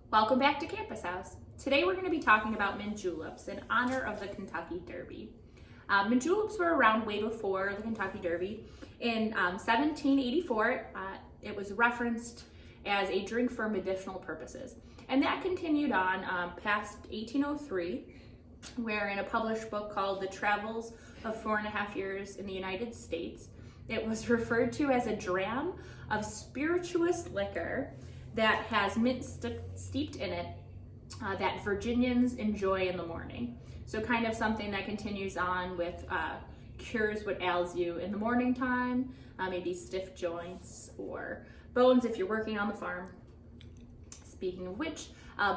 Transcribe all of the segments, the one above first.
Welcome back to Campus House. Today we're going to be talking about mint juleps in honor of the Kentucky Derby. Mint juleps were around way before the Kentucky Derby. In 1784, it was referenced as a drink for medicinal purposes. And that continued on past 1803, where in a published book called The Travels of 4.5 Years in the United States, it was referred to as a dram of spirituous liquor that has mint steeped in it that Virginians enjoy in the morning. So kind of something that continues on with cures what ails you in the morning time, maybe stiff joints or bones if you're working on the farm. Speaking of which,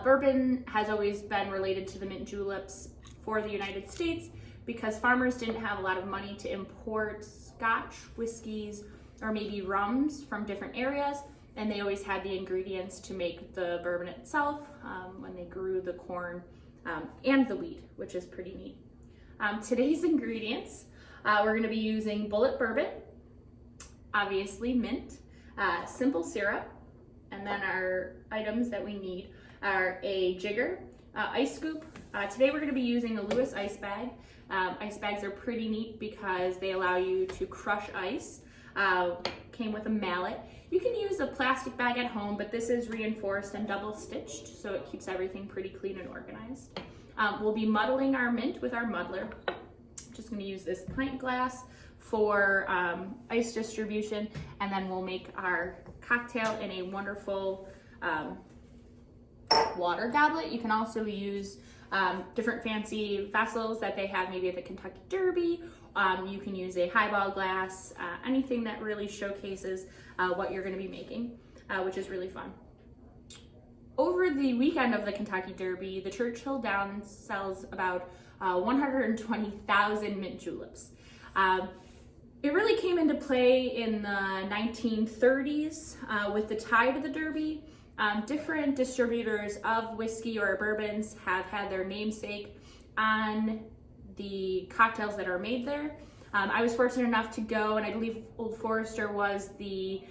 bourbon has always been related to the mint juleps for the United States because farmers didn't have a lot of money to import Scotch, whiskeys, or maybe rums from different areas, and they always had the ingredients to make the bourbon itself when they grew the corn and the wheat, which is pretty neat. Today's ingredients, we're going to be using bullet bourbon, obviously mint, simple syrup, and then our items that we need are a jigger, ice scoop. Today we're going to be using a Lewis ice bag. Ice bags are pretty neat because they allow you to crush ice. Came with a mallet. You can use a plastic bag at home, but this is reinforced and double stitched, so it keeps everything pretty clean and organized. We'll be muddling our mint with our muddler. Just going to use this pint glass for ice distribution, and then we'll make our cocktail in a wonderful water goblet. You can also use different fancy vessels that they have maybe at the Kentucky Derby. You can use a highball glass, anything that really showcases what you're going to be making, which is really fun. Over the weekend of the Kentucky Derby, the Churchill Downs sells about 120,000 mint juleps. It really came into play in the 1930s with the tide of the Derby. Different distributors of whiskey or bourbons have had their namesake on the cocktails that are made there. I was fortunate enough to go, and I believe Old Forester was the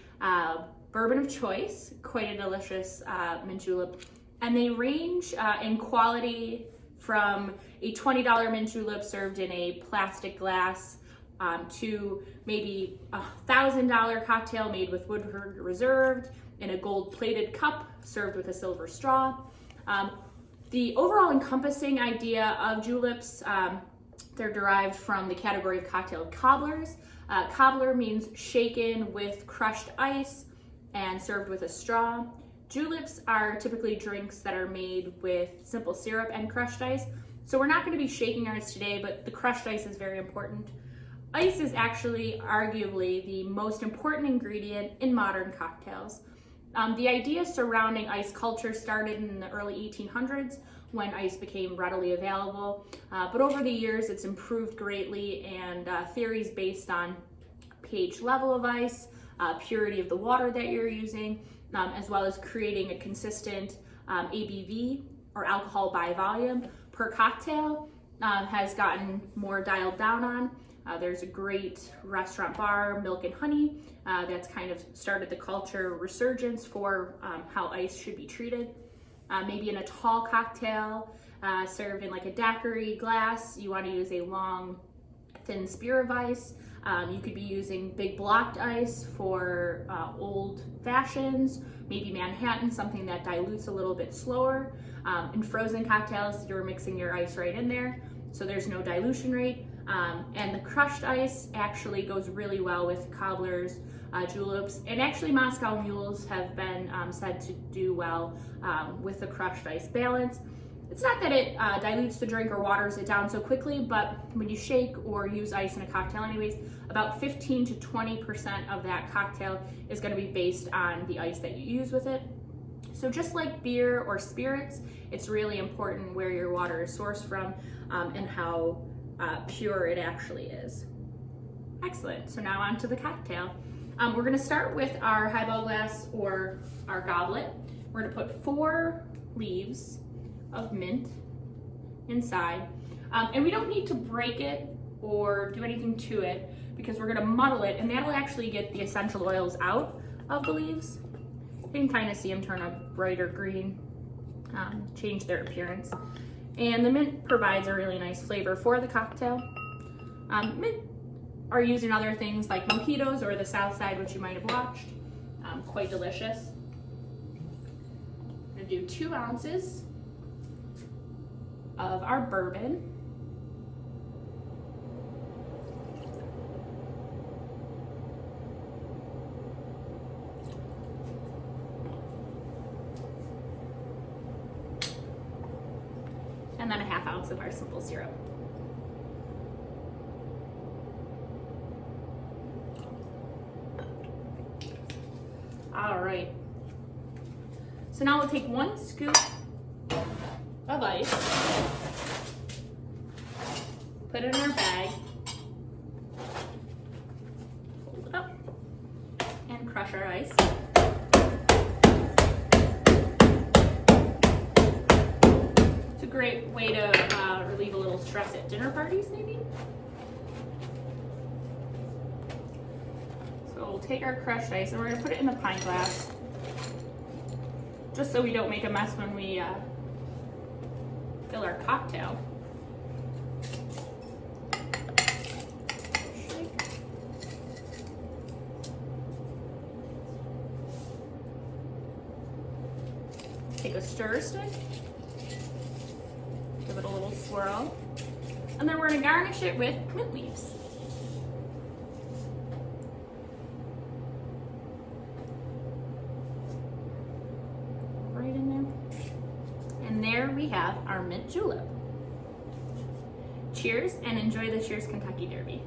bourbon of choice, quite a delicious mint julep. And they range in quality from a $20 mint julep served in a plastic glass to maybe a $1,000 cocktail made with Woodford Reserve in a gold-plated cup served with a silver straw. The overall encompassing idea of juleps, they're derived from the category of cocktail cobblers. Cobbler means shaken with crushed ice and served with a straw. Juleps are typically drinks that are made with simple syrup and crushed ice. So we're not going to be shaking ours today, but the crushed ice is very important. Ice is actually arguably the most important ingredient in modern cocktails. The idea surrounding ice culture started in the early 1800s when ice became readily available, but over the years it's improved greatly, and theories based on pH level of ice, purity of the water that you're using, as well as creating a consistent ABV or alcohol by volume per cocktail has gotten more dialed down on. There's a great restaurant bar, Milk and Honey, that's kind of started the culture resurgence for how ice should be treated. Maybe in a tall cocktail served in like a daiquiri glass, you want to use a long, thin spear of ice. You could be using big blocked ice for old fashions, maybe Manhattan, something that dilutes a little bit slower. In frozen cocktails, you're mixing your ice right in there, so there's no dilution rate. And the crushed ice actually goes really well with cobblers, juleps, and actually Moscow mules have been said to do well with the crushed ice balance. It's not that it dilutes the drink or waters it down so quickly, but when you shake or use ice in a cocktail anyways, about 15 to 20% of that cocktail is going to be based on the ice that you use with it. So just like beer or spirits, it's really important where your water is sourced from and how pure it actually is. Excellent. So now on to the cocktail. We're going to start with our highball glass or our goblet. We're going to put 4 leaves of mint inside, and we don't need to break it or do anything to it because we're going to muddle it, and that'll actually get the essential oils out of the leaves. You can kind of see them turn a brighter green. change their appearance. And the mint provides a really nice flavor for the cocktail. Mint are used in other things like mojitos or the South Side, which you might have watched. Quite delicious. I'm gonna do 2 ounces of our bourbon. And then a 1/2 ounce of our simple syrup. All right. So now we'll take 1 scoop of ice, put it in our bag, fold it up, and crush our ice. It's a great way to relieve a little stress at dinner parties, maybe. So we'll take our crushed ice and we're gonna put it in the pint glass, just so we don't make a mess when we fill our cocktail. Shake. Take a stir stick, give it a little swirl, and then we're gonna garnish it with mint leaves. Right in there. And there we have our mint julep. Cheers and enjoy this year's Kentucky Derby.